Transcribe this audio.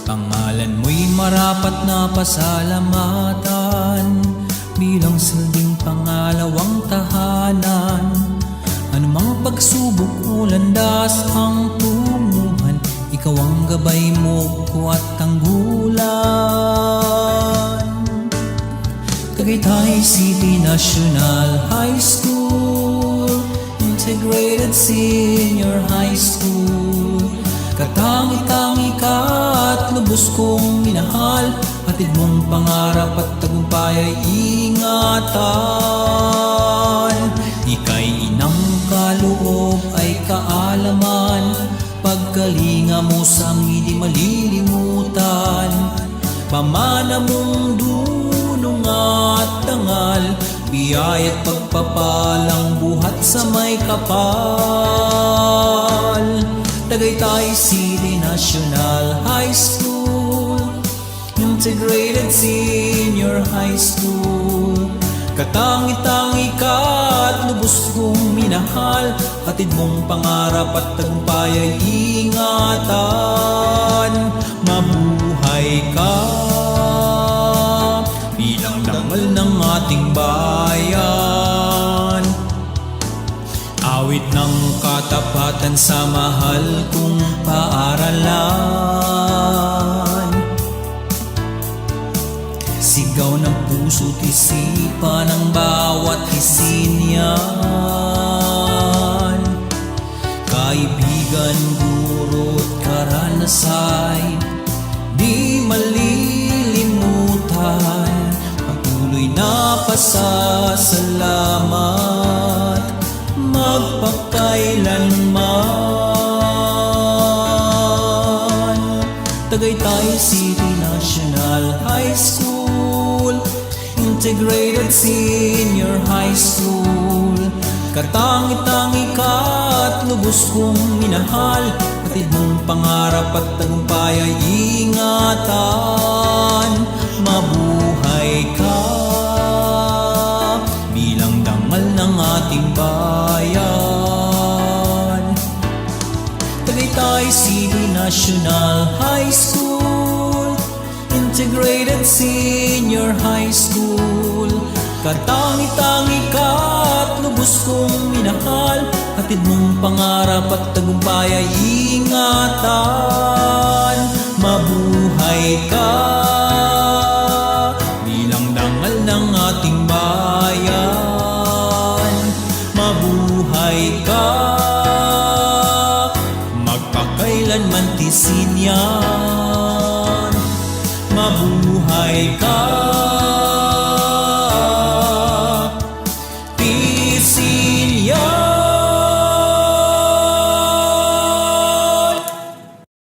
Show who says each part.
Speaker 1: Pangalan mo'y marapat na pasalamatan bilang silbing pangalawang tahanan. Anumang pagsubok o landas ang tunguhan, ikaw ang gabay mo ko at tanggulan. Tagaytay City National High School, Integrated Senior High School. Katangi-tangi ka at lubos kong minahal, hatid mong pangarap at tagumpay ay ingatan. Ika'y inang kaloob ay kaalaman, pagkalinga mo sa di malilimutan. Pamana mong dunong at dangal, biyaya't pagpapalang buhat sa may kapal. Tagaytay City National High School, Integrated Senior High School. Katangi-tangi ka at lubos kong minahal, hatid mong pangarap at tagumpay ay ingatan. Mabuhay ka bilang dangal ng ating bayan. Awit ng katapatan sa mahal kong paaralan. Sigaw ng puso't isipan ng bawat isinyan. Kaibigan, guro't karanasan, di malilimutan. Patuloy na pasasalamat magpakailanman. Tagaytay City National High School, Integrated Senior High School. Katangi-tangi ka at lubos kong minahal, hatid mong pangarap at tagumpay ay ingatan. Mabuhay ka bilang dangal ng ating bayan. Tagaytay City National High School, Integrated Senior High School. Katangi-tangi ka at lubos kong minahal, hatid mong pangarap at tagumpay ay ingatan. Mabuhay ka bilang dangal ng ating bayan. Mabuhay ka, magpakailanman tisin yan. Mabuhay ka.